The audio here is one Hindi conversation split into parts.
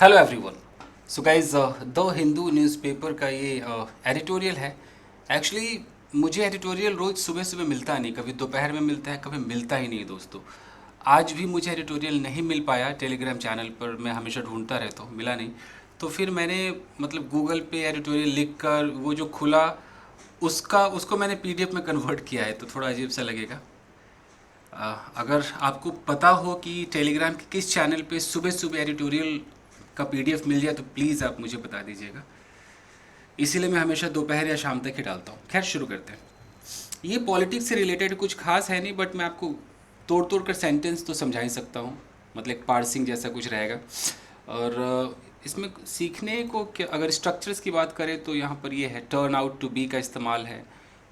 Hello everyone. So guys the Hindu newspaper का ये एडिटोरियल है। एक्चुअली मुझे एडिटोरियल रोज़ सुबह सुबह मिलता नहीं, कभी दोपहर में मिलता है, कभी मिलता ही नहीं दोस्तों। आज भी मुझे एडिटोरियल नहीं मिल पाया, टेलीग्राम चैनल पर मैं हमेशा ढूंढता रहता हूँ, मिला नहीं। तो फिर मैंने मतलब गूगल पे एडिटोरियल लिख कर वो जो खुला उसको मैंने पीडीएफ में कन्वर्ट किया है, तो थोड़ा अजीब सा लगेगा। अगर आपको पता हो कि टेलीग्राम के किस चैनल पे सुबह सुबह एडिटोरियल का पीडीएफ मिल जाए तो प्लीज़ आप मुझे बता दीजिएगा। इसीलिए मैं हमेशा दोपहर या शाम तक ही डालता हूँ। खैर शुरू करते हैं। ये पॉलिटिक्स से रिलेटेड कुछ खास है नहीं, बट मैं आपको तोड़ तोड़ कर सेंटेंस तो समझा ही सकता हूँ। मतलब एक पार्सिंग जैसा कुछ रहेगा। और इसमें सीखने को क्या, अगर स्ट्रक्चर्स की बात करें तो यहाँ पर ये है, टर्न आउट टू बी का इस्तेमाल है,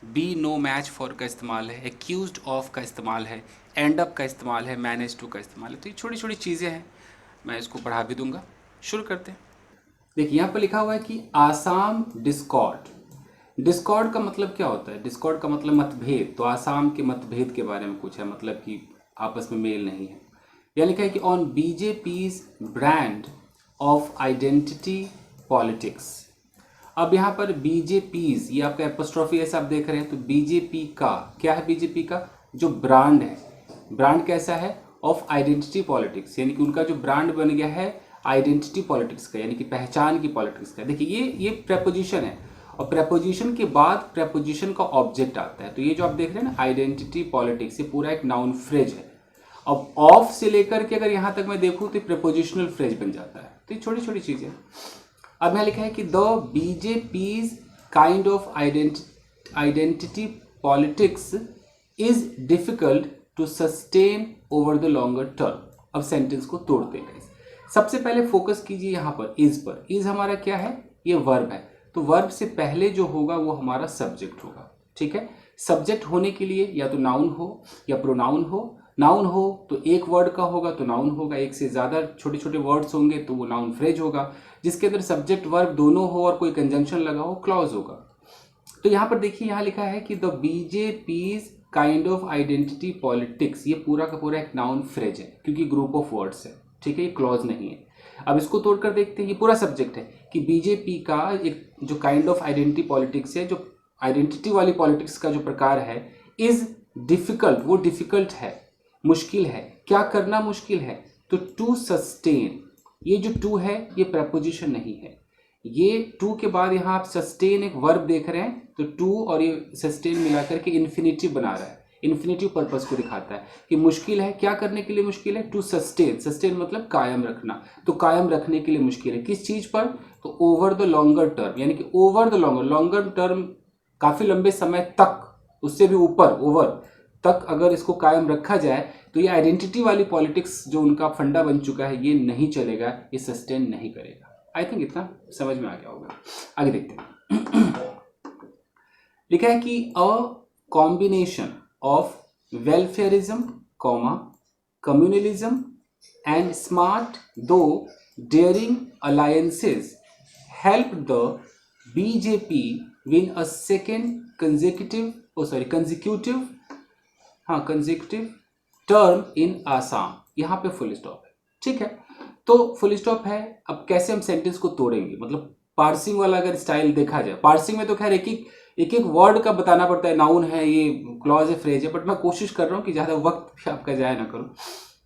बी नो मैच फॉर का इस्तेमाल है, एक्यूज्ड ऑफ का इस्तेमाल है, एंड अप का इस्तेमाल है, मैनेज टू का इस्तेमाल है। तो ये छोटी छोटी चीज़ें हैं, मैं इसको बढ़ा भी दूंगा। शुरू करते हैं। देखिए यहाँ पर लिखा हुआ है कि आसाम डिस्कॉर्ड। डिस्कॉर्ड का मतलब क्या होता है? डिस्कॉर्ड का मतलब मतभेद। तो आसाम के मतभेद के बारे में कुछ है, मतलब कि आपस में मेल नहीं है। यह लिखा है कि on BJP's brand of identity politics. अब यहाँ पर बीजेपीज, ये आपका एपोस्ट्रॉफी ऐसा आप देख रहे हैं, तो बीजेपी का क्या है? बीजेपी का जो ब्रांड है, ब्रांड कैसा है? ऑफ आइडेंटिटी पॉलिटिक्स, यानी कि उनका जो ब्रांड बन गया है आइडेंटिटी पॉलिटिक्स का, यानी कि पहचान की पॉलिटिक्स का। देखिए ये प्रेपोजिशन है, और प्रेपोजिशन के बाद प्रेपोजिशन का ऑब्जेक्ट आता है। तो ये जो आप देख रहे हैं ना, आइडेंटिटी पॉलिटिक्स, ये पूरा एक नाउन फ्रेज है। अब ऑफ से लेकर के अगर यहां तक मैं देखूं तो प्रेपोजिशनल फ्रेज बन जाता है। तो ये छोटी छोटी चीजें। अब यहाँ लिखा है कि the BJP's kind of identity politics is difficult to sustain over the longer term. अब सेंटेंस को तोड़ते हैं। सबसे पहले फोकस कीजिए यहाँ पर इज पर। इज हमारा क्या है? ये वर्ब है। तो वर्ब से पहले जो होगा वो हमारा सब्जेक्ट होगा। ठीक है, सब्जेक्ट होने के लिए या तो नाउन हो या प्रोनाउन हो। नाउन हो तो एक वर्ड का होगा तो नाउन होगा, एक से ज़्यादा छोटे छोटे वर्ड्स होंगे तो वो नाउन फ्रेज होगा। जिसके अंदर सब्जेक्ट वर्ब दोनों हो और कोई कंजंक्शन लगा हो, क्लॉज होगा। तो यहाँ पर देखिए, यहाँ लिखा है कि the BJP's kind of identity politics, ये पूरा का पूरा एक नाउन फ्रेज है क्योंकि ग्रुप ऑफ वर्ड्स है। ठीक है, ये क्लॉज नहीं है। अब इसको तोड़कर देखते हैं। ये पूरा सब्जेक्ट है कि बीजेपी का एक जो काइंड ऑफ आइडेंटिटी पॉलिटिक्स है, जो आइडेंटिटी वाली पॉलिटिक्स का जो प्रकार है, इज डिफिकल्ट, वो डिफिकल्ट है, मुश्किल है। क्या करना मुश्किल है? तो टू सस्टेन, ये जो टू है ये प्रपोजिशन नहीं है। ये टू के बाद यहाँ आप सस्टेन एक वर्ब देख रहे हैं, तो टू और ये सस्टेन मिलाकर के इन्फिनेटिव बना रहा है। इन्फिनेटिव पर्पस को दिखाता है कि मुश्किल है। क्या करने के लिए मुश्किल है? To sustain. सस्टेन मतलब कायम रखना, तो कायम रखने के लिए मुश्किल है। किस चीज पर? तो ओवर द लॉन्गर टर्म, यानी कि ओवर द लॉन्गर टर्म, काफी लंबे समय तक, उससे भी ऊपर, ओवर तक अगर इसको कायम रखा जाए तो ये आइडेंटिटी वाली पॉलिटिक्स जो उनका फंडा बन चुका है ये नहीं चलेगा, ये सस्टेन नहीं करेगा। आई थिंक इतना समझ में आ गया होगा। आगे देखते हैं। लिखा है कि a combination of welfarism, communalism and smart though daring alliances help the BJP win a second consecutive term in Assam. यहां पे फुल स्टॉप है। ठीक है, तो फुल स्टॉप है। अब कैसे हम सेंटेंस को तोड़ेंगे? मतलब पार्सिंग वाला अगर स्टाइल देखा जाए, पार्सिंग में तो खैर एक एक वर्ड का बताना पड़ता है, नाउन है, ये क्लॉज है, फ्रेज है, बट मैं कोशिश कर रहा हूं कि ज्यादा वक्त भी आपका जाया ना करूं।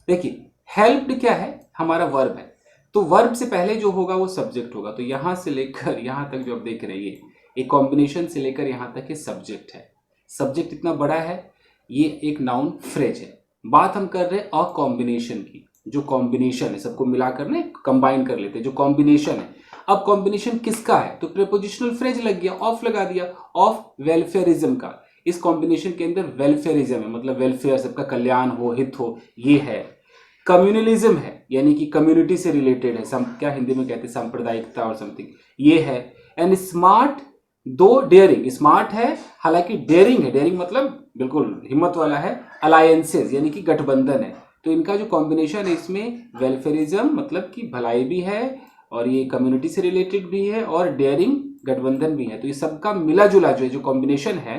देखिए, हेल्प्ड क्या है? हमारा वर्ब है। तो वर्ब से पहले जो होगा वो सब्जेक्ट होगा। तो यहां से लेकर यहां तक जो आप देख रहे हैं, ये एक कॉम्बिनेशन से लेकर यहां तक ये सब्जेक्ट है। सब्जेक्ट इतना बड़ा है, ये एक नाउन फ्रेज है। बात हम कर रहे हैं अ कॉम्बिनेशन की। जो कॉम्बिनेशन है, सबको मिलाकर ना कंबाइन कर लेते हैं, जो कॉम्बिनेशन है। अब कॉम्बिनेशन किसका है? तो प्रीपोजिशनल फ्रेज लग गया, ऑफ लगा दिया, ऑफ वेलफेयरिज्म का। इस कॉम्बिनेशन के अंदर वेलफेयरिज्म है, मतलब वेलफेयर, सबका कल्याण हो, हित हो, ये है। कम्युनलिज्म है, यानी कि कम्युनिटी से रिलेटेड है, क्या हिंदी में कहते हैं, सांप्रदायिकता और समथिंग, ये है। And smart though dairying, smart है हालांकि डेयरिंग है, डेयरिंग मतलब बिल्कुल हिम्मत वाला है। अलायंसेज यानी कि गठबंधन है। तो इनका जो कॉम्बिनेशन है, इसमें वेलफेयरिज्म मतलब कि भलाई भी है, और ये कम्युनिटी से रिलेटेड भी है, और डेयरिंग गठबंधन भी है। तो ये सबका मिला जुला जो कॉम्बिनेशन है,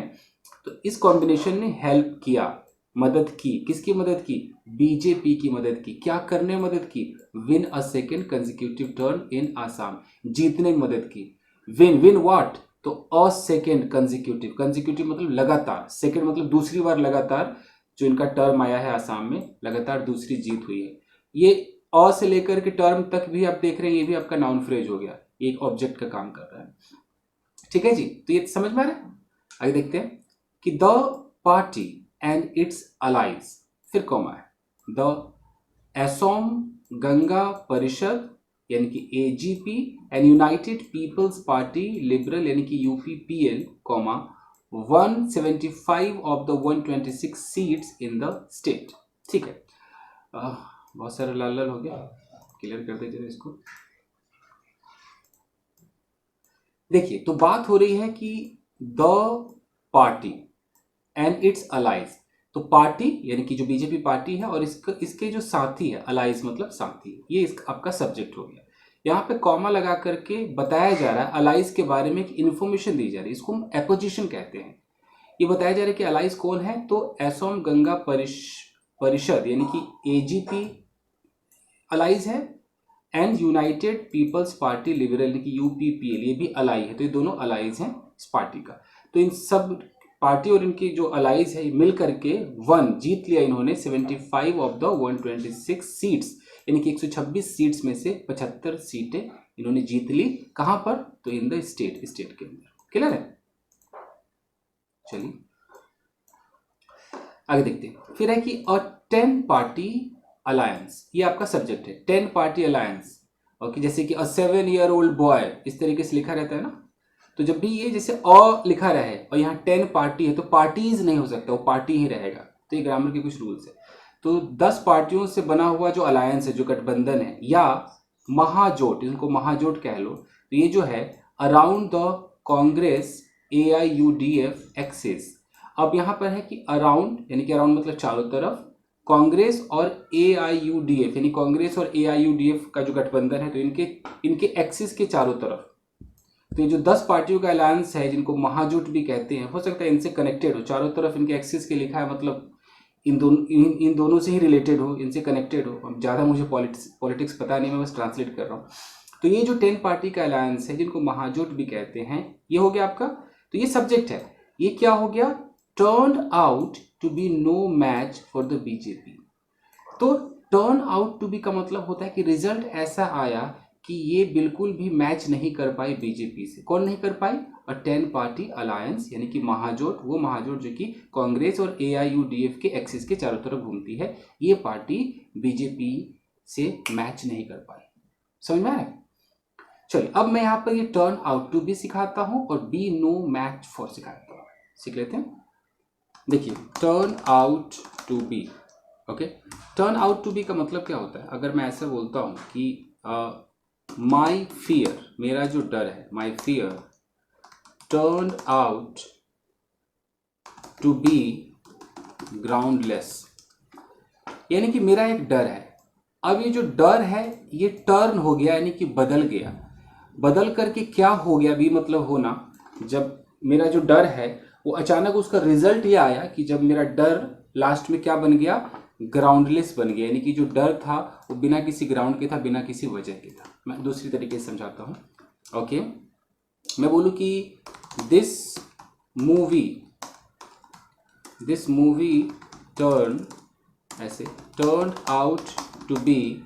तो इस कॉम्बिनेशन ने हेल्प किया, मदद की। किसकी मदद की? बीजेपी की मदद की। क्या करने मदद की? Win a second consecutive turn in Assam, जीतने में मदद की। विन विन व्हाट, तो अ सेकेंड कंजिक्यूटिव, कंजिक्यूटिव मतलब लगातार, सेकेंड मतलब दूसरी बार लगातार जो इनका टर्म आया है आसाम में, लगातार दूसरी जीत हुई है। ये अ से लेकर के टर्म तक भी आप देख रहे हैं, ये भी आपका नाउन फ्रेज हो गया, एक ऑब्जेक्ट का काम कर रहा है। ठीक है जी, तो ये समझ में आ रहा है। आगे देखते हैं कि the party and its allies, फिर कॉमा है, द असम गंगा परिषद यानी कि AGP and United People's Party Liberal यानी कि UPPL, comma 175 of the 126 seats in the state. ठीक है, बहुत सारा लाल लाल हो गया, क्लियर कर दीजिए इसको। देखिए, तो बात हो रही है कि the party and its allies, तो पार्टी यानी कि जो बीजेपी पार्टी है और इसके जो साथी है, अलाइज मतलब साथी, ये आपका सब्जेक्ट हो गया। यहाँ पे कॉमा लगा करके बताया जा रहा है, अलाइज के बारे में एक इंफॉर्मेशन दी जा रही है, इसको हम एपोजिशन कहते हैं। ये बताया जा रहा है कि अलाइज कौन है, तो असम गंगा परिषद यानी कि एजीपी अलाइज है, and United People's Party Liberal यानी कि यूपीपीएल, ये भी अलाई है। तो ये दोनों अलाइज हैं इस पार्टी का। तो इन सब पार्टी और इनकी जो अलाइज है मिल करके जीत लिया इन्होंने 75 ऑफ द 126 सीट्स, यानी कि 126 सीट्स में से 75 सीटें इन्होंने जीत ली। कहां पर, तो इन द स्टेट के अंदर। क्लियर है, चलिए आगे देखते हैं। फिर है कि अ 10 पार्टी अलायंस, ये आपका सब्जेक्ट है, 10 पार्टी अलायंस। ओके, जैसे कि अ 7 ईयर ओल्ड बॉय, इस तरीके से लिखा रहता है ना। तो जब भी ये जैसे अ लिखा रहे और यहाँ 10 पार्टी है तो पार्टीज नहीं हो सकता, वो पार्टी ही रहेगा। तो ये ग्रामर के कुछ रूल्स है। तो 10 पार्टियों से बना हुआ जो अलायंस है, जो गठबंधन है, या महाजोट, इनको महाजोट कह लो, तो ये जो है around the Congress AIUDF axis. अब यहाँ पर है कि अराउंड, यानी कि अराउंड मतलब चारों तरफ, कांग्रेस और AIUDF यानी कांग्रेस और AIUDF का जो गठबंधन है, तो इनके एक्सिस के चारों तरफ। तो ये जो 10 पार्टियों का अलायंस है, जिनको महाजोट भी कहते हैं, हो सकता है इनसे कनेक्टेड हो, चारों तरफ इनके एक्सिस के लिखा है, मतलब इन दोनों से ही रिलेटेड हो, इनसे कनेक्टेड हो। अब ज़्यादा मुझे पॉलिटिक्स पता नहीं, मैं बस ट्रांसलेट कर रहा हूँ। तो ये जो 10 पार्टी का अलायंस है, जिनको महाजोट भी कहते हैं, ये हो गया आपका। तो ये सब्जेक्ट है, ये क्या हो गया, turn out to be no match for the BJP. तो टर्न आउट टू बी का मतलब होता है कि रिजल्ट ऐसा आया कि ये बिल्कुल भी मैच नहीं कर पाई बीजेपी से। कौन नहीं कर पाई, और 10 पार्टी अलायंस यानी कि महाजोट, वो महाजोट जो कि कांग्रेस और AIUDF के एक्सिस के चारों तरफ घूमती है, ये पार्टी बीजेपी से मैच नहीं कर पाई। समझ में आया। चलिए, अब मैं यहाँ पर ये टर्न आउट टू बी सिखाता हूँ और बी नो मैच फॉर सिखाता हूँ। सीख लेते हैं। देखिए, turn out to be, okay, turn out to be का मतलब क्या होता है। अगर मैं ऐसा बोलता हूँ कि माई फियर, मेरा जो डर है, my fear turn out to be groundless, यानी कि मेरा एक डर है। अब ये जो डर है ये टर्न हो गया, यानी कि बदल गया। बदल करके क्या हो गया, भी मतलब होना, जब मेरा जो डर है वो अचानक उसका रिजल्ट ये आया कि जब मेरा डर लास्ट में क्या बन गया, ग्राउंडलेस बन गया, यानी कि जो डर था वो बिना किसी ग्राउंड के था, बिना किसी वजह के था। मैं दूसरी तरीके से समझाता हूँ। ओके, मैं बोलूँ कि this movie turn out to be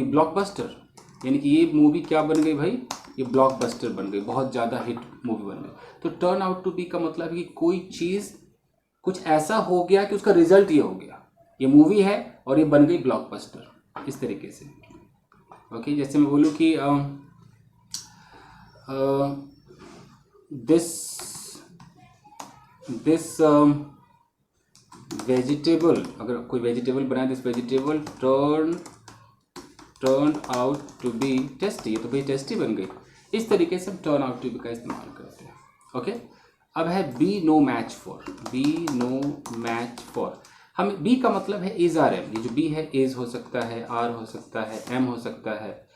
blockbuster, यानी कि ये मूवी क्या बन गई भाई, ये ब्लॉकबस्टर बन गई, बहुत ज़्यादा हिट मूवी बन गई। तो टर्न आउट टू बी का मतलब है कि कोई चीज़ कुछ ऐसा हो गया कि उसका रिजल्ट ये हो गया, ये मूवी है और ये बन गई ब्लॉकबस्टर, इस तरीके से। ओके, जैसे मैं बोलूँ कि दिस वेजिटेबल, अगर कोई वेजिटेबल बनाए, this vegetable turn out to be tasty, तो भाई टेस्टी बन गई। इस तरीके से हम टर्न आउट टू बी का इस्तेमाल करते हैं। ओके, अब है बी नो मैच फॉर। हम बी का मतलब है इज आर एम, ये जो बी है इज हो सकता है, आर हो सकता है, एम हो सकता है,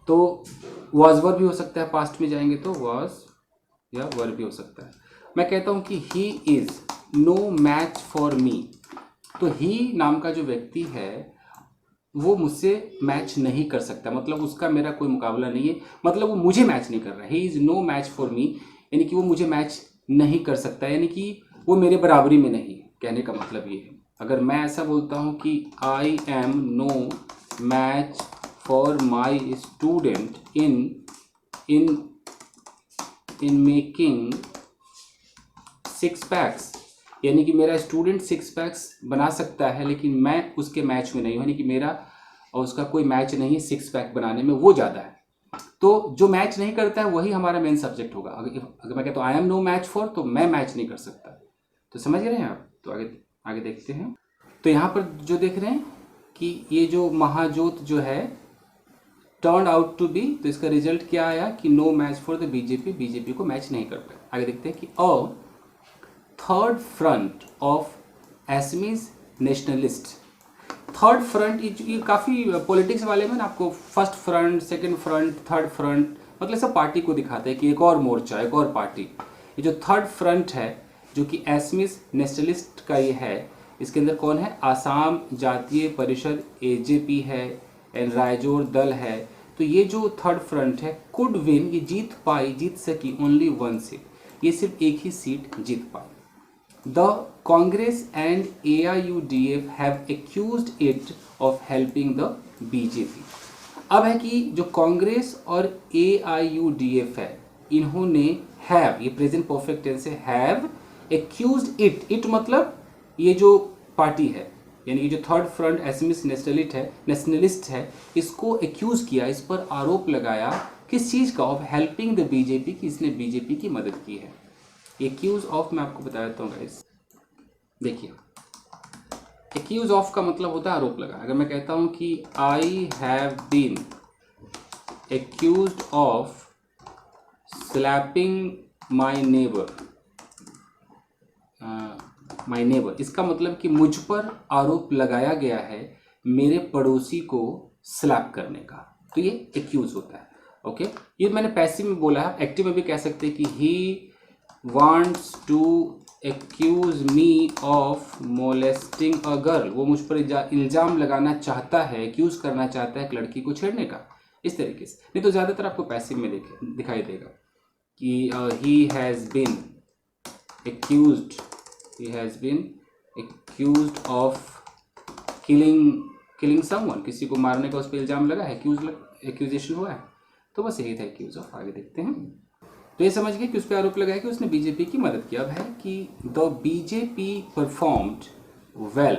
तो वॉज वर भी हो सकता है, पास्ट में जाएंगे तो वॉज या वर भी हो सकता है। मैं कहता हूँ कि he is no match for me, तो ही नाम का जो व्यक्ति है वो मुझसे मैच नहीं कर सकता, मतलब उसका मेरा कोई मुकाबला नहीं है, मतलब वो मुझे मैच नहीं कर रहा है। He is no match for me, यानी कि वो मुझे मैच नहीं कर सकता, यानी कि वो मेरे बराबरी में नहीं है। कहने का मतलब ये है, अगर मैं ऐसा बोलता हूँ कि I am no match for my student in in in making 6 packs, यानी कि मेरा स्टूडेंट 6 पैक्स बना सकता है लेकिन मैं उसके मैच में नहीं हूँ, यानी कि मेरा और उसका कोई मैच नहीं है 6 पैक बनाने में, वो ज़्यादा है। तो जो मैच नहीं करता है वही हमारा मेन सब्जेक्ट होगा। अगर मैं कहता हूँ I am no match for, तो मैं मैच नहीं कर सकता। तो समझ रहे हैं आप? तो आगे आगे देखते हैं। तो यहाँ पर जो देख रहे हैं कि ये जो महाजोत जो है टर्न आउट टू बी, तो इसका रिजल्ट क्या आया कि no match for the BJP, BJP को मैच नहीं कर पाए। आगे देखते हैं कि third front of Assamese nationalist. Third front ये काफ़ी पॉलिटिक्स वाले में ना आपको first front, second front, third front, मतलब सब पार्टी को दिखाते हैं कि एक और मोर्चा, एक और पार्टी। ये जो थर्ड फ्रंट है जो कि एसमीज नेशनलिस्ट का ये है, इसके अंदर कौन है? आसाम जातीय परिषद एजेपी है एंड रायजोर दल है। तो ये जो थर्ड फ्रंट है कुड विन, ये जीत सकी ओनली 1 सीट, ये सिर्फ एक ही सीट जीत पाई। The Congress and AIUDF have accused it of helping the BJP। अब है कि जो कांग्रेस और AIUDF है, इन्होंने हैव, ये प्रेजेंट परफेक्ट टेंस है, हैव एक्यूज्ड इट मतलब ये जो पार्टी है, यानी कि जो थर्ड फ्रंट एसएमएस नेशनलिस्ट है, इसको एक्यूज किया, इस पर आरोप लगाया किस चीज़ का? ऑफ हेल्पिंग द बीजेपी, कि इसने बीजेपी की मदद की है। एक्यूज ऑफ मैं आपको बता देता हूँ गाइस। देखिए, एक्यूज ऑफ का मतलब होता है आरोप लगा। अगर मैं कहता हूँ कि I have been accused of slapping my neighbour, इसका मतलब कि मुझ पर आरोप लगाया गया है मेरे पड़ोसी को स्लैप करने का, तो ये एक्यूज होता है। ओके, ये मैंने पैसिव में बोला है, एक्टिव में भी कह सकते हैं कि ही wants to accuse me of molesting a girl, वो मुझ पर इल्ज़ाम लगाना चाहता है, एक्यूज करना चाहता है एक लड़की को छेड़ने का, इस तरीके से। नहीं तो ज़्यादातर आपको पैसिव में दिखाई देगा कि he has been accused of killing someone, किसी को मारने का उस पर इल्ज़ाम लगा है, एक्यूजेशन हुआ है, तो बस यही था एक्यूज ऑफ। आगे देखते हैं। तो ये समझ गए कि उस पर आरोप लगाया कि उसने बीजेपी की मदद की। अब है कि द बीजेपी परफॉर्म्ड वेल।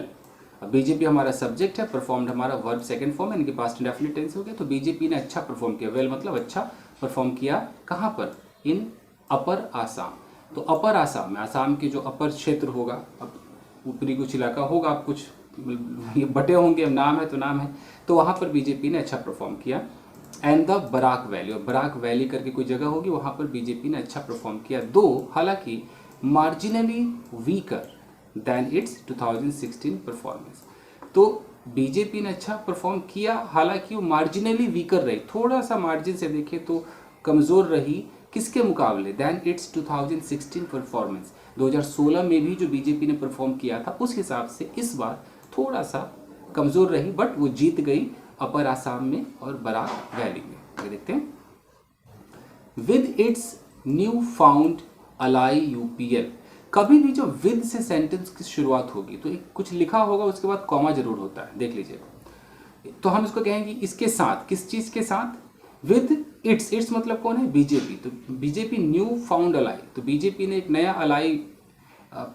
अब बीजेपी हमारा सब्जेक्ट है, परफॉर्म्ड हमारा वर्ब सेकंड फॉर्म, यानी कि पास्ट इंडेफिनिट टेंस हो गया। तो बीजेपी ने अच्छा परफॉर्म किया, वेल मतलब अच्छा परफॉर्म किया। कहाँ पर? इन अपर आसाम। तो अपर आसाम में, आसाम के जो अपर क्षेत्र होगा, अब ऊपरी कुछ इलाका होगा, आप कुछ ये बटे होंगे, नाम है तो नाम है, तो वहाँ पर बीजेपी ने अच्छा परफॉर्म किया। एंड द बराक वैली, और बराक वैली करके कोई जगह होगी, वहाँ पर बीजेपी ने अच्छा परफॉर्म किया, दो हालांकि marginally weaker then it's 2016 performance. तो बीजेपी ने अच्छा परफॉर्म किया, हालांकि वो मार्जिनली वीकर रही, थोड़ा सा मार्जिन से देखें तो कमज़ोर रही, किसके मुकाबले? Then it's 2016 performance. 2016 में भी जो बीजेपी ने परफॉर्म किया था उस हिसाब से इस बार थोड़ा सा कमज़ोर रही, बट वो जीत गई अपर आसाम में और बराक वैली में। आगे देखते हैं। With its new found ally UPL. कभी भी जो विद से सेंटेंस की शुरुआत होगी तो एक कुछ लिखा होगा, उसके बाद कॉमा जरूर होता है, देख लीजिएगा। तो हम इसको कहेंगे इसके साथ, किस चीज़ के साथ? विद इट्स मतलब कौन है? बीजेपी। तो बीजेपी न्यू फाउंड अलाई, तो बीजेपी ने एक नया अलाई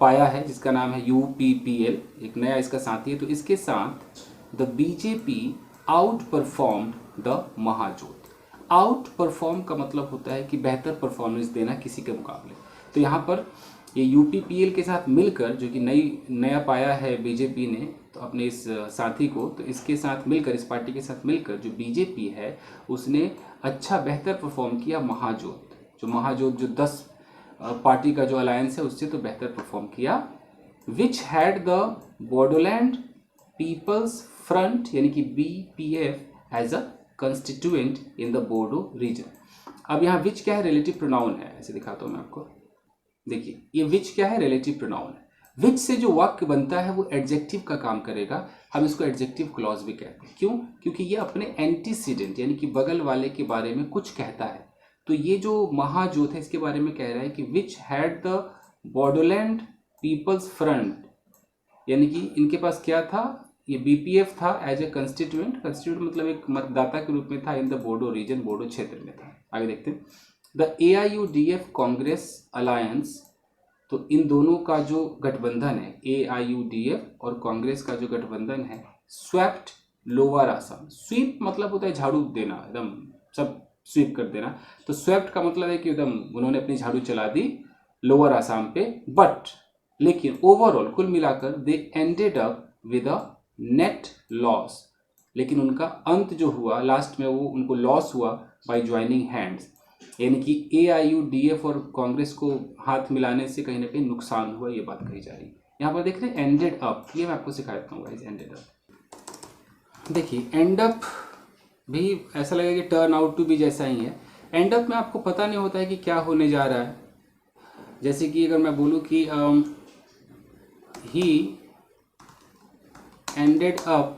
पाया है जिसका नाम है यूपीपीएल, एक नया इसका साथी है। तो इसके साथ the BJP outperformed the Mahajot. Outperform का मतलब होता है कि बेहतर परफॉर्मेंस देना किसी के मुकाबले। तो यहाँ पर ये यूपीपीएल के साथ मिलकर, जो कि नया पाया है बीजेपी ने तो अपने इस साथी को, तो इसके साथ मिलकर, इस पार्टी के साथ मिलकर जो बीजेपी है उसने अच्छा बेहतर परफॉर्म किया महाजोत। जो महाजोत जो 10 पार्टी का जो अलायंस है उससे तो बेहतर परफॉर्म किया। Which had the Bodoland People's front, यानी कि BPF as a constituent in the Bodo region. अब यहाँ विच क्या है? रिलेटिव प्रोनाउन है, ऐसे दिखाता हूँ मैं आपको। देखिए ये विच क्या है? रिलेटिव प्रोनाउन है। विच से जो वाक्य बनता है वो एडजेक्टिव का काम करेगा, हम इसको एडजेक्टिव क्लॉज भी कहते हैं। क्यों? क्योंकि ये अपने एंटीसीडेंट यानी कि बगल वाले के बारे में कुछ कहता है। तो ये जो महाजोत है इसके बारे में कह रहा है कि which had the Bodoland People's front, यानी कि इनके पास क्या था, ये बीपीएफ था एज ए कंस्टिट्यूएंट। कंस्टिट्यूएंट मतलब एक मतदाता के रूप में था in the Bodo region, Bodo क्षेत्र में था। आगे देखते हैं, द AIUDF कांग्रेस अलायंस, तो इन दोनों का जो गठबंधन है AIUDF और कांग्रेस का जो गठबंधन है, स्वेप्ट लोअर आसाम। स्वीप मतलब होता है झाड़ू देना, एकदम सब स्वीप कर देना। तो स्वेप्ट का मतलब है कि एकदम उन्होंने अपनी झाड़ू चला दी लोअर आसाम पे। बट लेकिन ओवरऑल कुल मिलाकर they ended up with a net loss, लेकिन उनका अंत जो हुआ लास्ट में वो उनको लॉस हुआ बाय ज्वाइनिंग हैंड्स, यानी कि AIUDF और कांग्रेस को हाथ मिलाने से कहीं ना कहीं नुकसान हुआ, ये बात कही जा रही है। यहाँ पर देख रहे हैं एंडेड अप, ये मैं आपको सिखा देता हूँ गाइस। एंडेड अप, देखिए एंड अप भी ऐसा लगेगा कि टर्न आउट टू भी जैसा ही है। एंड अप में आपको पता नहीं होता है कि क्या होने जा रहा है। जैसे कि अगर मैं बोलूँ कि ही ended up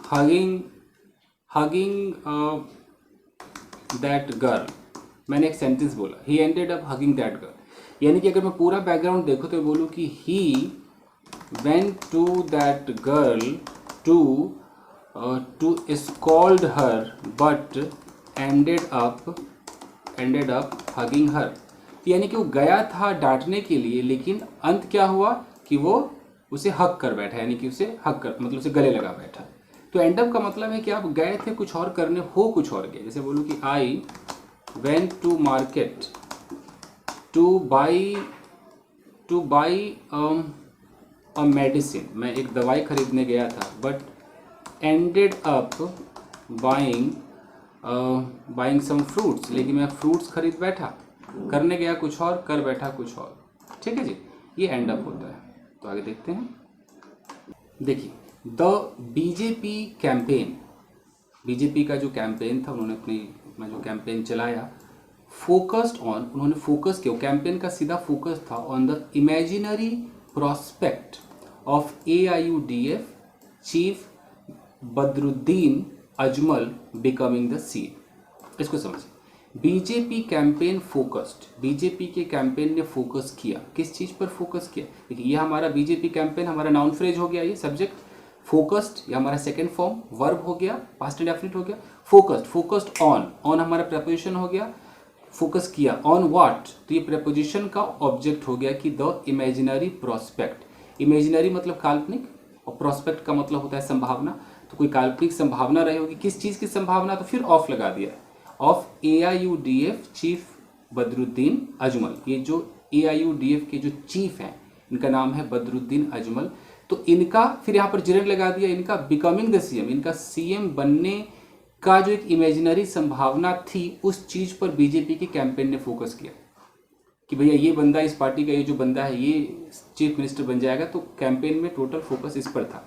hugging that girl। मैंने एक सेंटेंस बोला, he ended up hugging that girl, यानी कि अगर मैं पूरा बैकग्राउंड देखूँ तो बोलूँ कि he went to that girl to scold her but ended up hugging her, यानी कि वो गया था डांटने के लिए, लेकिन अंत क्या हुआ कि वो उसे हक कर बैठा, यानी कि उसे हक कर मतलब उसे गले लगा बैठा। तो एंड अप का मतलब है कि आप गए थे कुछ और करने, हो कुछ और गए। जैसे बोलूँ कि I went to market to buy a medicine, मैं एक दवाई खरीदने गया था, but ended up buying some fruits, लेकिन मैं फ्रूट्स खरीद बैठा, करने गया कुछ और, कर बैठा कुछ और। ठीक है जी, ये एंड अप होता है। तो आगे देखते हैं, देखिए द बीजेपी कैंपेन, बीजेपी का जो कैंपेन था, उन्होंने अपना जो कैंपेन चलाया, फोकस्ड ऑन, उन्होंने फोकस किया, कैंपेन का सीधा फोकस था on the imaginary prospect of AIUDF chief Badruddin Ajmal becoming the CM. इसको समझिए, बीजेपी कैंपेन फोकस्ड, बीजेपी के कैंपेन ने फोकस किया, किस चीज़ पर फोकस किया। देखिए ये हमारा बीजेपी कैंपेन हमारा नाउन फ्रेज हो गया, ये सब्जेक्ट फोकस्ड, ये हमारा सेकंड फॉर्म वर्ब हो गया, पास्ट इंडेफिनिट हो गया। फोकस्ड ऑन हमारा प्रपोजिशन हो गया, फोकस किया ऑन व्हाट, तो ये प्रपोजिशन का ऑब्जेक्ट हो गया कि द इमेजिनरी प्रोस्पेक्ट। इमेजिनरी मतलब काल्पनिक, और प्रोस्पेक्ट का मतलब होता है संभावना। तो कोई काल्पनिक संभावना रही होगी, किस चीज़ की संभावना, तो फिर ऑफ लगा दिया, of AIUDF chief Badruddin Ajmal. ये जो AIUDF के जो चीफ हैं इनका नाम है बदरुद्दीन अजमल। तो इनका फिर यहाँ पर जिरन लगा दिया, इनका बिकमिंग द सीएम, इनका सीएम बनने का जो एक इमेजिनरी संभावना थी, उस चीज़ पर बीजेपी के कैंपेन ने फोकस किया कि भैया ये बंदा, इस पार्टी का ये जो बंदा है ये चीफ मिनिस्टर बन जाएगा। तो कैंपेन में टोटल फोकस इस पर था,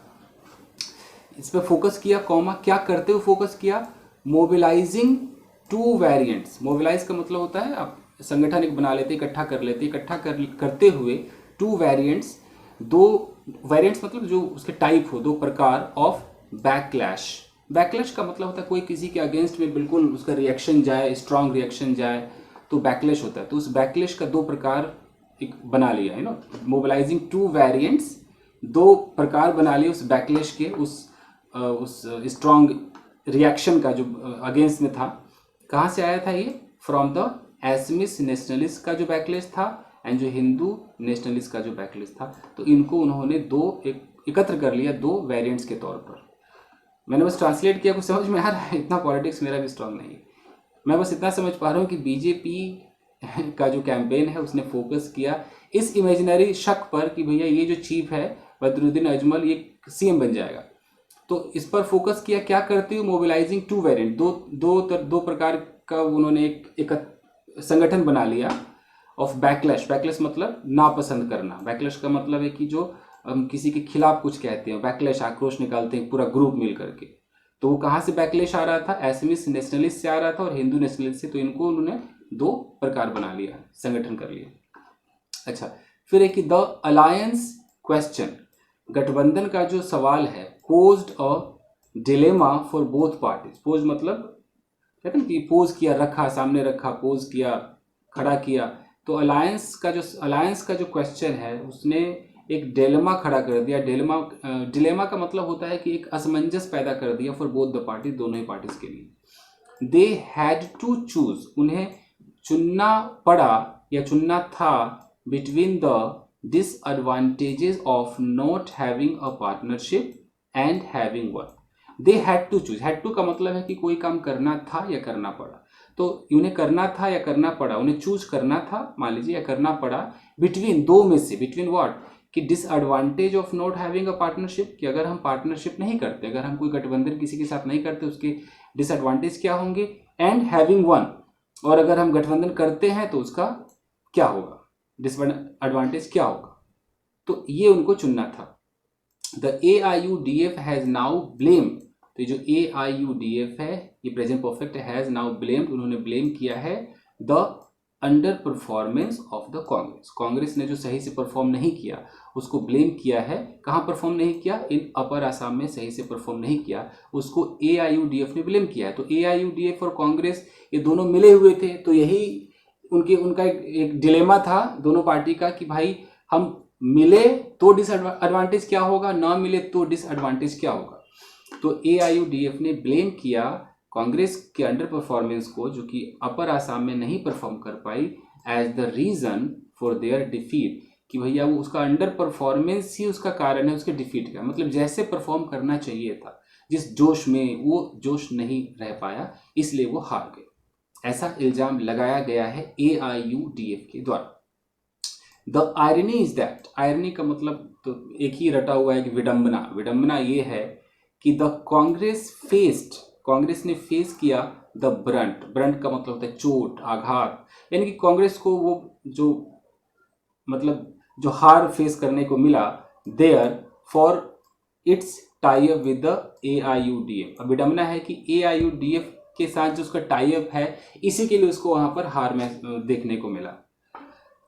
इस पर फोकस किया, कॉमा क्या करते हुए फोकस किया, मोबिलाइजिंग टू वेरिएंट्स। मोबिलाइज का मतलब होता है आप संगठन एक बना लेते, इकट्ठा कर लेते, करते हुए टू वेरिएंट्स, दो वेरिएंट्स मतलब जो उसके टाइप हो, दो प्रकार ऑफ बैकलैश। बैकलैश का मतलब होता है कोई किसी के अगेंस्ट में बिल्कुल उसका रिएक्शन जाए, स्ट्रांग रिएक्शन जाए, तो बैकलैश होता है। तो उस बैकलैश का दो प्रकार एक बना लिया है ना, मोबिलाइजिंग टू वेरिएंट्स, दो प्रकार बना लिए उस बैकलैश के, उस स्ट्रांग रिएक्शन का जो अगेंस्ट में था। कहाँ से आया था ये, फ्रॉम द एसमिस नेशनलिस्ट का जो बैकलैश था एंड जो हिंदू नेशनलिस्ट का जो बैकलैश था। तो इनको उन्होंने दो एकत्र कर लिया, दो वेरिएंट्स के तौर पर। मैंने बस ट्रांसलेट किया, कुछ समझ में आ रहा है, इतना पॉलिटिक्स मेरा भी स्ट्रांग नहीं है। मैं बस इतना समझ पा रहा हूँ कि बीजेपी का जो कैंपेन है उसने फोकस किया इस इमेजिनरी शक पर कि भैया ये जो चीफ है बदरुद्दीन अजमल ये सीएम बन जाएगा। तो इस पर फोकस किया, क्या करते हुए, मोबिलाइजिंग टू वेरिएंट, दो प्रकार का उन्होंने एक संगठन बना लिया ऑफ बैकलैश। बैकलैश मतलब नापसंद करना, बैकलैश का मतलब है कि जो हम किसी के खिलाफ कुछ कहते हैं, बैकलैश आक्रोश निकालते हैं पूरा ग्रुप मिल करके। तो वो कहाँ से बैकलैश आ रहा था, एसमिस नेशनलिस्ट से आ रहा था और हिंदू नेशनलिस्ट से। तो इनको उन्होंने दो प्रकार बना लिया, संगठन कर लिया। अच्छा, फिर एक द अलायंस क्वेश्चन, गठबंधन का जो सवाल है, posed a dilemma for both parties. Pose मतलब कहते हैं कि पोज किया, रखा, सामने रखा, पोज किया, खड़ा किया। तो अलायंस का जो क्वेश्चन है उसने एक डिलेमा खड़ा कर दिया। डिलेमा का मतलब होता है कि एक असमंजस पैदा कर दिया फॉर बोथ द पार्टी, दोनों ही पार्टीज के लिए। दे हैड टू चूज, उन्हें चुनना पड़ा या चुनना था, between the disadvantages of not having a partnership and having one. They had to choose, had to का मतलब है कि कोई काम करना था या करना पड़ा। तो उन्हें करना था या करना पड़ा, उन्हें चूज करना था मान लीजिए, या करना पड़ा, बिटवीन, दो में से, बिटवीन व्हाट, कि disadvantage of not having a partnership, कि अगर हम पार्टनरशिप नहीं करते, अगर हम कोई गठबंधन किसी के साथ नहीं करते, उसके डिसएडवांटेज क्या होंगे, एंड हैविंग वन, और अगर हम गठबंधन करते हैं तो उसका क्या होगा, डिसएडवांटेज क्या होगा। तो ये उनको चुनना था। The AIUDF has now blame, तो जो AIUDF है ये present perfect, has now blamed, उन्होंने ब्लेम किया है the under performance of the Congress, Congress ने जो सही से परफॉर्म नहीं किया उसको ब्लेम किया है। कहाँ परफॉर्म नहीं किया, इन अपर आसाम में सही से परफॉर्म नहीं किया, उसको AIUDF ने ब्लेम किया है। तो AIUDF और कांग्रेस ये दोनों मिले हुए थे, तो यही उनका एक डिलेमा था दोनों पार्टी का कि भाई हम मिले तो डिसएडवांटेज क्या होगा, ना मिले तो डिसएडवांटेज क्या होगा। तो AIUDF ने ब्लेम किया कांग्रेस के अंडर परफॉर्मेंस को, जो कि अपर आसाम में नहीं परफॉर्म कर पाई, as the reason for their defeat, कि भैया वो उसका अंडर परफॉर्मेंस ही उसका कारण है उसके डिफीट का। मतलब जैसे परफॉर्म करना चाहिए था, जिस जोश में, वो जोश नहीं रह पाया, इसलिए वो हार गए, ऐसा इल्जाम लगाया गया है AIUDF के द्वारा। The irony is that, irony का मतलब तो एक ही रटा हुआ है कि विडंबना, विडंबना ये है कि द कांग्रेस ने फेस किया द ब्रंट का मतलब होता है चोट, आघात, यानी कि कांग्रेस को वो जो मतलब जो हार फेस करने को मिला, therefore its tie up with the AIUDF। अब विडंबना है कि AIUDF के साथ जो उसका टाई अप है, इसी के लिए उसको वहां पर हार में देखने को मिला।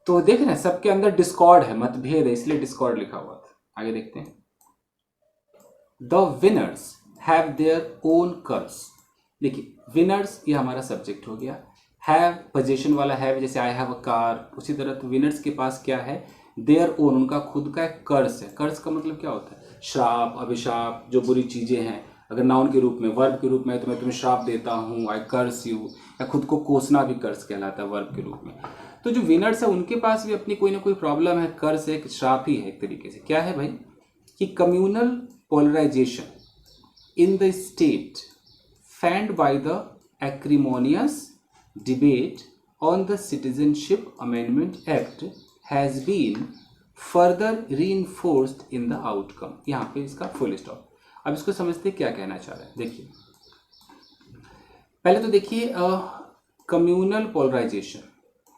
तो देख रहे हैं सबके अंदर डिस्कॉर्ड है, मतभेद है, इसलिए डिस्कॉर्ड लिखा हुआ था। आगे देखते हैं। The winners have their own curse, देखिए विनर्स ये हमारा सब्जेक्ट हो गया, हैव पोजीशन वाला हैव, जैसे आई हैव अ कार, उसी तरह तो विनर्स के पास क्या है, देयर ओन, उनका खुद का एक कर्स है। कर्स का मतलब क्या होता है, श्राप, अभिशाप, जो बुरी चीजें हैं। अगर नाउन के रूप में, वर्ब के रूप में तो मैं तुम्हें श्राप देता हूँ, आई कर्स यू, या खुद को कोसना भी कर्स कहलाता है वर्ब के रूप में। तो जो विनर्स है उनके पास भी अपनी कोई ना कोई प्रॉब्लम है, कर्स एक श्राप ही है एक तरीके से। क्या है भाई, कि communal polarisation in the state fanned by the acrimonious debate on the Citizenship Amendment Act has been further reinforced in the outcome। यहाँ पे इसका फुल स्टॉप। अब इसको समझते क्या कहना चाह रहे हैं। देखिए पहले तो देखिए कम्युनल पोलराइजेशन,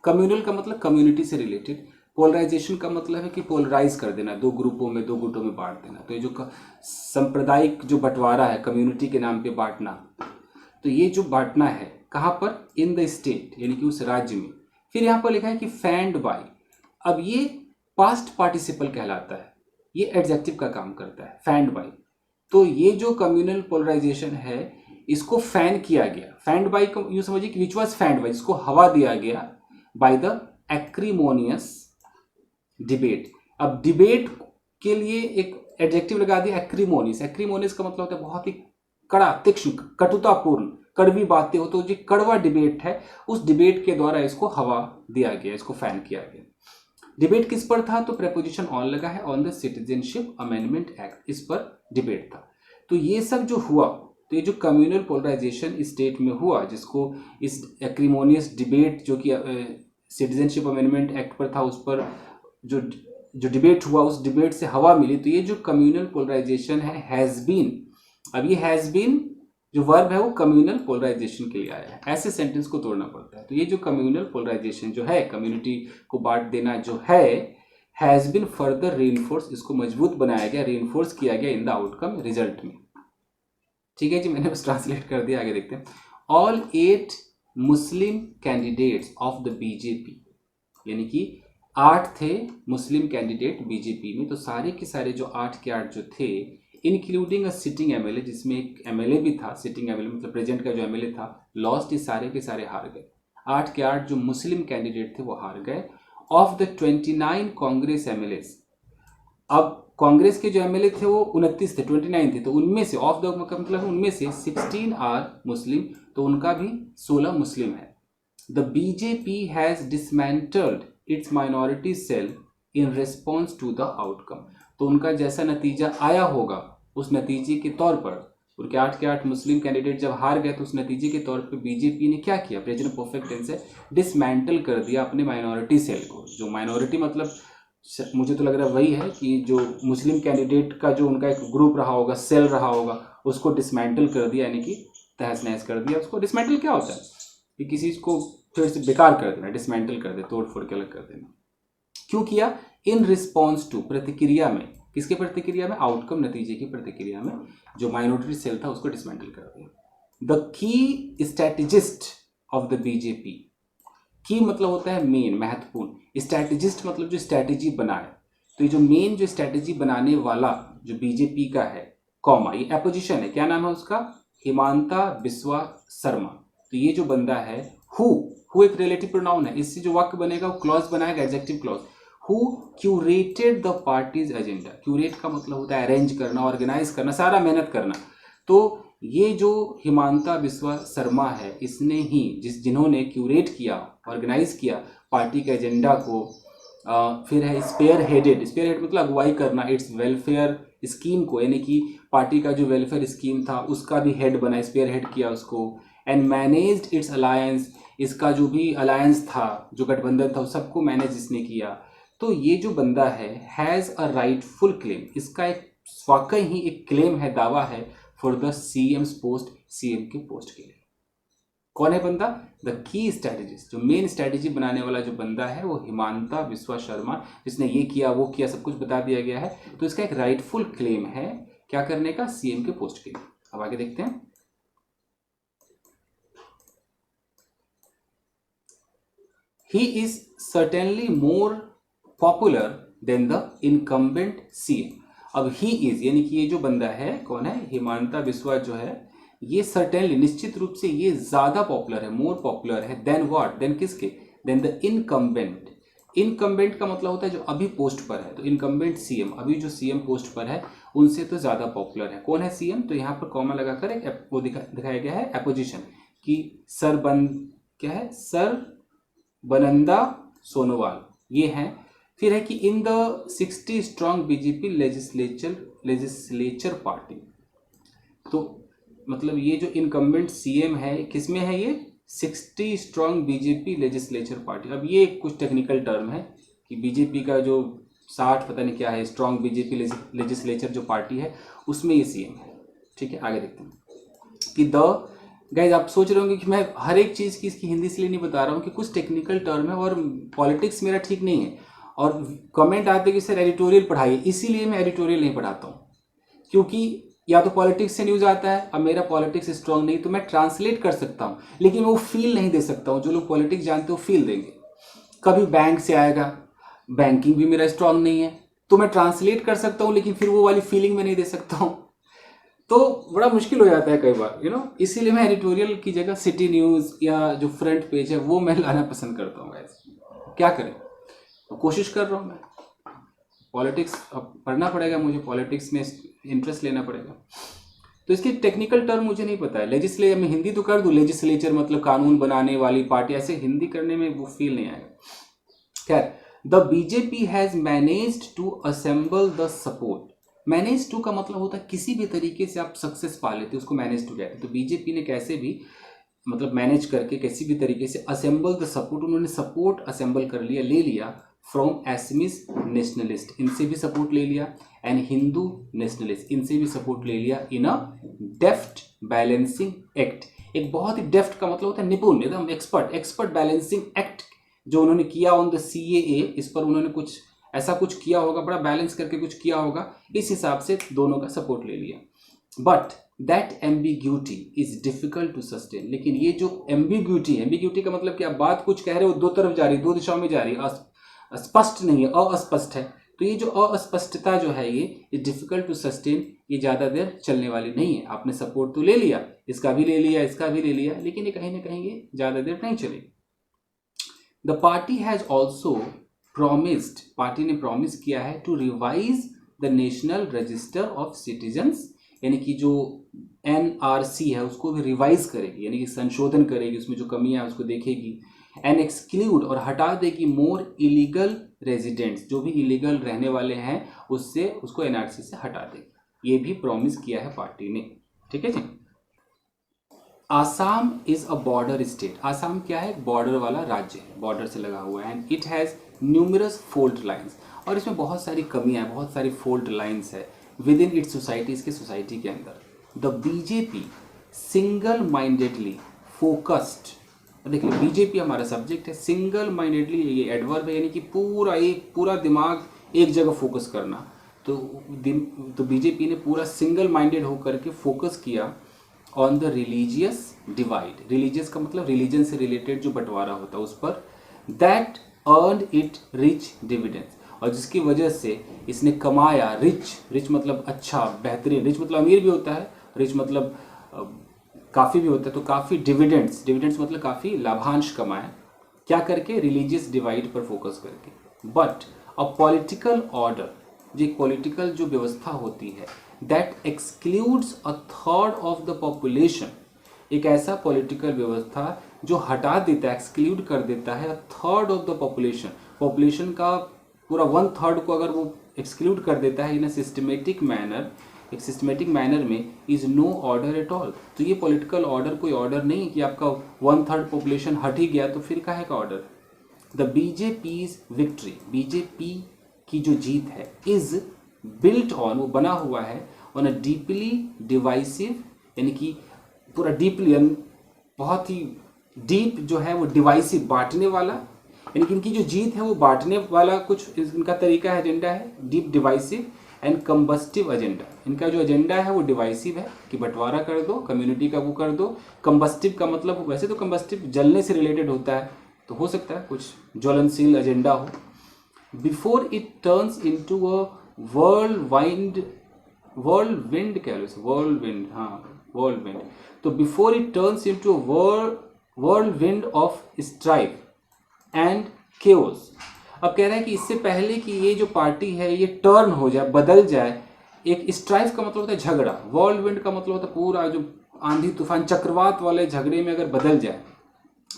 कम्युनल का मतलब कम्युनिटी से रिलेटेड, पोलराइजेशन का मतलब है कि पोलराइज कर देना, दो ग्रुपों में, दो गुटों में बांट देना। तो ये जो सांप्रदायिक जो बंटवारा है, कम्युनिटी के नाम पे बांटना, तो ये जो बांटना है कहाँ पर, इन द स्टेट, यानी कि उस राज्य में। फिर यहाँ पर लिखा है कि फैंड बाय, अब ये पास्ट पार्टिसिपल कहलाता है, ये एडजेक्टिव का काम करता है, फैंड बाय। तो ये जो कम्युनल पोलराइजेशन है इसको फैन किया गया, फैंड बाय को यूँ समझिए कि विच वॉज फैंड बाय, इसको हवा दिया गया बाय द एक्रीमोनियस डिबेट। अब डिबेट के लिए एक एडजेक्टिव लगा दिया एक्रीमोनियस। एक्रीमोनियस का मतलब होता है बहुत ही कड़ा, तीक्ष्ण, कटुतापूर्ण, कड़वी बातें हो। तो जो कड़वा डिबेट है उस डिबेट के द्वारा इसको हवा दिया गया, इसको फैन किया गया। डिबेट किस पर था, तो प्रेपोजिशन ऑन लगा है, on the citizenship amendment act, इस पर डिबेट था। तो ये सब जो हुआ, तो ये जो कम्युनल पोलराइजेशन स्टेट में हुआ, जिसको इस एक्रीमोनियस डिबेट जो कि सिटीजनशिप अमेंडमेंट एक्ट पर था, उस पर जो डिबेट हुआ, उस डिबेट से हवा मिली। तो ये जो कम्युनल पोलराइजेशन है, हैज बीन, अब ये हैज बीन जो वर्ब है वो कम्युनल पोलराइजेशन के लिए आया है, ऐसे सेंटेंस को तोड़ना पड़ता है। तो ये जो कम्युनल पोलराइजेशन जो है, कम्युनिटी को बांट देना जो है, हैज बीन फर्दर रीइंफोर्स, इसको मजबूत बनाया गया, रीइंफोर्स किया गया इन द आउटकम, रिजल्ट में। ठीक है जी, मैंने बस ट्रांसलेट कर दिया, आगे देखते हैं। All 8 Muslim candidates of the BJP, यानी कि 8 थे मुस्लिम कैंडिडेट बीजेपी में, तो सारे के सारे जो 8 के 8 जो थे, इंक्लूडिंग अ सिटिंग एमएलए, जिसमें एक एमएलए भी था, सिटिंग एमएलए मतलब प्रेजेंट का जो एमएलए था, लॉस्ट, ये सारे के सारे हार गए। 8 के 8 जो मुस्लिम कैंडिडेट थे वो हार गए। ऑफ द 29 कांग्रेस एमएलएस, अब कांग्रेस के जो एमएलए थे वो 29 थे, 29 थे, तो उनमें से ऑफ द मतलब उनमें से 16 आर मुस्लिम, तो उनका भी 16 मुस्लिम है। The BJP has dismantled its minority cell in response to the outcome, तो उनका जैसा नतीजा आया होगा उस नतीजे के तौर पर, उनके 8 के 8 मुस्लिम कैंडिडेट जब हार गए तो उस नतीजे के तौर पर बीजेपी ने क्या किया, प्रेजेंट परफेक्ट टेंस है, डिसमेंटल कर दिया अपने माइनॉरिटी सेल को। जो माइनॉरिटी मतलब मुझे तो लग रहा है वही है कि जो मुस्लिम कैंडिडेट का जो उनका एक ग्रुप रहा होगा, सेल रहा होगा, उसको डिसमेंटल कर दिया, यानी कि तहस नहस कर दिया उसको। डिसमेंटल क्या होता है कि किसी को फिर से बेकार कर देना, डिसमेंटल कर दे, तोड़ फोड़ के अलग कर देना। क्यों किया? इन रिस्पॉन्स टू, प्रतिक्रिया में, किसके प्रतिक्रिया में? आउटकम, नतीजे की प्रतिक्रिया में जो माइनॉरिटी सेल था उसको डिसमेंटल कर दिया। The key strategist of the BJP, की मतलब होता है मेन, महत्वपूर्ण, स्ट्रेटेजिस्ट मतलब जो स्ट्रेटेजी बनाए, तो ये जो मेन जो स्ट्रेटेजी बनाने वाला जो बीजेपी का है, कॉमा, ये अपोजिशन है, क्या नाम है उसका? हिमांता बिस्वा शर्मा। तो ये जो बंदा है, हु एक रिलेटिव प्रोनाउन है, इससे जो वाक्य बनेगा वो क्लॉज बनाएगा, adjective clause. Who curated the parties agenda, curate का मतलब होता है अरेंज करना, ऑर्गेनाइज करना, सारा मेहनत करना। तो ये जो हिमांता बिस्वा शर्मा है, इसने ही जिन्होंने क्यूरेट किया, ऑर्गेनाइज किया पार्टी के एजेंडा को। फिर है स्पेयर हेडेड, स्पेयर हेड मतलब अगुवाई करना, इट्स वेलफेयर स्कीम को, यानी कि पार्टी का जो वेलफेयर स्कीम था उसका भी हेड बना, स्पेयर हेड किया उसको। एंड मैनेज्ड इट्स अलायंस, इसका जो भी अलायंस था, जो गठबंधन था, उस सबको मैनेज इसने किया। तो ये जो बंदा है, हैज़ अ राइटफुल क्लेम, इसका एक वाकई ही एक क्लेम है, दावा है, for the CM post, CM के पोस्ट के लिए। कौन है बंदा? द की स्ट्रेटेजिस्ट, जो मेन स्ट्रेटेजी बनाने वाला जो बंदा है वो हिमांता बिस्वा शर्मा, जिसने ये किया वो किया, सब कुछ बता दिया गया है। तो इसका एक राइटफुल क्लेम है क्या करने का? सीएम के पोस्ट के लिए। अब आगे देखते हैं। He is certainly more popular than the incumbent CM. अब ही इज यानी कि ये जो बंदा है, कौन है? हिमांता बिस्वा जो है, ये सर्टेनली, निश्चित रूप से ये ज्यादा पॉपुलर है, मोर पॉपुलर है देन व्हाट, देन किसके? Than the incumbent. इनकम्बेंट का मतलब होता है जो अभी पोस्ट पर है, तो इनकम्बेंट सीएम, अभी जो सीएम पोस्ट पर है उनसे तो ज्यादा पॉपुलर है। कौन है सीएम? तो यहाँ पर कॉमा लगाकर एक वो दिखाया गया है, अपोजिशन, कि क्या है? सर बनंदा सोनोवाल, ये हैं। फिर है कि in the 60 strong BJP legislature party, तो मतलब ये जो इनकम्बेंट सीएम है, किसमें है ये? 60 स्ट्रॉन्ग बीजेपी लेजिस्लेचर पार्टी। अब ये कुछ टेक्निकल टर्म है कि बीजेपी का जो 60 पता नहीं क्या है स्ट्रॉन्ग बीजेपी लेजिस्लेचर जो पार्टी है, उसमें ये सीएम है। ठीक है, आगे देखते हैं कि द गाइज, आप सोच रहे होंगे कि मैं हर एक चीज़ की इसकी हिंदी इसलिए नहीं बता रहा हूँ कि कुछ टेक्निकल टर्म है और पॉलिटिक्स मेरा ठीक नहीं है, और कमेंट आते कि सर एडिटोरियल पढ़ाइए, इसीलिए मैं एडिटोरियल नहीं पढ़ाता हूँ, क्योंकि या तो पॉलिटिक्स से न्यूज़ आता है, अब मेरा पॉलिटिक्स स्ट्रांग नहीं, तो मैं ट्रांसलेट कर सकता हूँ लेकिन वो फील नहीं दे सकता हूँ। जो लोग पॉलिटिक्स जानते हो फील देंगे। कभी बैंक से आएगा, बैंकिंग भी मेरा स्ट्रांग नहीं है, तो मैं ट्रांसलेट कर सकता हूँ लेकिन फिर वो वाली फीलिंग में नहीं दे सकता हूँ, तो बड़ा मुश्किल हो जाता है कई बार, इसीलिए मैं एडिटोरियल की जगह सिटी न्यूज़ या जो फ्रंट पेज है वो मैं लाना पसंद करता हूँ। ऐसे क्या करें, तो कोशिश कर रहा हूँ मैं। पॉलिटिक्स अब पढ़ना पड़ेगा मुझे, पॉलिटिक्स में इंटरेस्ट लेना पड़ेगा, तो इसके टेक्निकल टर्म मुझे नहीं पता है। लेजिस्लेचर मैं हिंदी तो कर दूँ, लेजिस्लेचर मतलब कानून बनाने वाली पार्टी, ऐसे हिंदी करने में वो फील नहीं आएगा। खैर, the BJP has managed to assemble the support. Manage to का मतलब होता है किसी भी तरीके से आप सक्सेस पा लेते, उसको मैनेज टू कहते हैं। तो बीजेपी ने कैसे भी मतलब मैनेज करके किसी भी तरीके से असेंबल द सपोर्ट, उन्होंने सपोर्ट असेंबल कर लिया, ले लिया फ्रॉम एसमिस नेशनलिस्ट, इनसे भी सपोर्ट ले लिया, एंड हिंदू नेशनलिस्ट, इनसे भी सपोर्ट ले लिया, इन अ डेफ्ट बैलेंसिंग एक्ट। एक बहुत ही डेफ्ट का मतलब होता है निपुण, एकदम एक्सपर्ट बैलेंसिंग एक्ट जो उन्होंने किया ऑन द CAA, इस पर उन्होंने कुछ ऐसा कुछ किया होगा, बड़ा बैलेंस करके कुछ किया होगा, इस हिसाब से दोनों का सपोर्ट ले लिया। But that ambiguity is difficult to sustain. लेकिन ये जो एम्बिग्यूटी का मतलब कि आप बात कुछ कह रहे हो, दो तरफ जा रही, दो दिशाओं में जा रही, स्पष्ट नहीं है, अस्पष्ट है। तो ये जो अस्पष्टता जो है ये डिफिकल्ट टू सस्टेन, ये ज़्यादा देर चलने वाली नहीं है। आपने सपोर्ट तो ले लिया, इसका भी ले लिया, इसका भी ले लिया, लेकिन ये कहीं ना कहीं ये ज़्यादा देर नहीं चलेगी। The party has also promised, party ने प्रॉमिस किया है to revise the national register of citizens, यानी कि जो NRC है उसको भी रिवाइज करेगी, यानी कि संशोधन करेगी, उसमें जो कमियां है उसको देखेगी। एंड एक्सक्लूड, और हटा देगी, मोर इलीगल रेजिडेंट्स, जो भी इलीगल रहने वाले हैं उससे उसको NRC से हटा देगी। ये भी प्रॉमिस किया है पार्टी ने, ठीक है जी। Assam is a border state, Assam क्या है, बॉर्डर वाला राज्य है, बॉर्डर से लगा हुआ है। And it has numerous fault lines, और इसमें बहुत सारी कमियां हैं, बहुत सारी फॉल्ट लाइन्स है विद इन इट्स सोसाइटी, इसके सोसाइटी के अंदर। The BJP single mindedly focused, देखिए बीजेपी हमारा सब्जेक्ट है, सिंगल माइंडेडली ये एडवर्ब है, यानी कि पूरा दिमाग एक जगह फोकस करना। तो बीजेपी ने पूरा सिंगल माइंडेड होकर के फोकस किया on the religious divide, religious का मतलब रिलीजन से रिलेटेड जो बंटवारा होता है उस पर, that earn it rich dividends, और जिसकी वजह से इसने कमाया, रिच मतलब अच्छा, बेहतरीन, रिच मतलब अमीर भी होता है, रिच मतलब काफ़ी भी होता है, तो काफ़ी डिविडेंड्स मतलब काफ़ी लाभांश कमाया, क्या करके, रिलीजियस डिवाइड पर फोकस करके। बट अ पॉलिटिकल ऑर्डर, जो एक पॉलिटिकल जो व्यवस्था होती है, that excludes a third of the population, एक ऐसा पॉलिटिकल व्यवस्था जो हटा देता है, एक्सक्लूड कर देता है थर्ड ऑफ द पॉपुलेशन का पूरा 1/3 को अगर वो एक्सक्लूड कर देता है इन अ सिस्टमेटिक मैनर, एक सिस्टमेटिक मैनर में, is no order at all. तो ये पॉलिटिकल ऑर्डर कोई ऑर्डर नहीं है कि आपका 1/3 पॉपुलेशन हट ही गया तो फिर काहे का ऑर्डर। द बीजेपीज विक्ट्री, बीजेपी की जो जीत है, इज बिल्ट ऑन, वो बना हुआ है, ऑन अ डीपली डिवाइसिव, यानी कि पूरा डीपली, बहुत ही डीप जो है वो डिवाइसिव, बांटने वाला, यानी कि इनकी जो जीत है वो बांटने वाला कुछ इनका तरीका है, एजेंडा है, डीप डिवाइसिव एंड कम्बस्टिव एजेंडा। इनका जो एजेंडा है वो डिवाइसिव है कि बंटवारा कर दो, कम्युनिटी का वो कर दो। कम्बस्टिव का मतलब, वैसे तो कम्बस्टिव जलने से रिलेटेड होता है, तो हो सकता है कुछ ज्वलनशील एजेंडा हो। Before it turns into a world wind, कह लो, वर्ल्ड विंड। तो before it turns into world wind of strife and chaos. अब कह रहा है कि इससे पहले कि ये जो पार्टी है ये टर्न हो जाए, बदल जाए, एक स्ट्राइफ का मतलब होता है झगड़ा, वर्ल्ड विंड का मतलब होता है पूरा जो आंधी तूफान चक्रवात वाले झगड़े में अगर बदल जाए,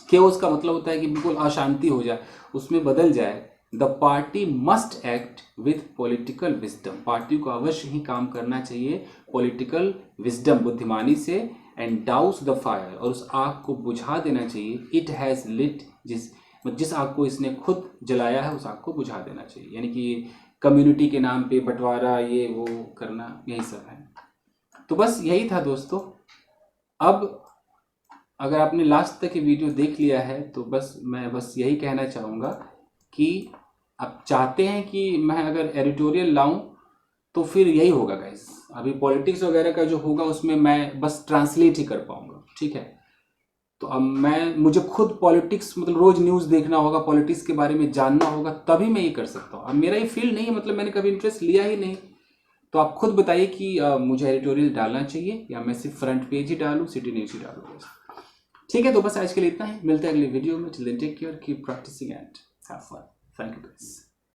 केओस का मतलब होता है कि बिल्कुल अशांति हो जाए, उसमें बदल जाए। The party must act with political wisdom, party को अवश्य ही काम करना चाहिए पॉलिटिकल विजडम, बुद्धिमानी से, एंड डाउस द फायर, और उस आग को बुझा देना चाहिए, इट हैज़ लिट, जिस आग को इसने खुद जलाया है उस आग को बुझा देना चाहिए। यानी कि कम्युनिटी के नाम पे बंटवारा, ये वो करना, यही सब है। तो बस यही था दोस्तों। अब अगर आपने लास्ट तक ये वीडियो देख लिया है तो मैं यही कहना चाहूँगा कि आप चाहते हैं कि मैं अगर एडिटोरियल लाऊं तो फिर यही होगा गाइस। अभी पॉलिटिक्स वगैरह का जो होगा उसमें मैं बस ट्रांसलेट ही कर पाऊंगा, ठीक है। तो अब मुझे खुद पॉलिटिक्स मतलब रोज न्यूज़ देखना होगा, पॉलिटिक्स के बारे में जानना होगा, तभी मैं ये कर सकता हूँ। अब मेरा ये फील्ड नहीं है, मतलब मैंने कभी इंटरेस्ट लिया ही नहीं। तो आप खुद बताइए कि मुझे एडिटोरियल डालना चाहिए या मैं सिर्फ फ्रंट पेज ही डालूँ, सिटी न्यूज़ ही डालूँ। ठीक है, तो बस आज के लिए इतना ही, मिलते हैं अगले वीडियो में। Till then take care, keep practising and have fun. Thank you guys.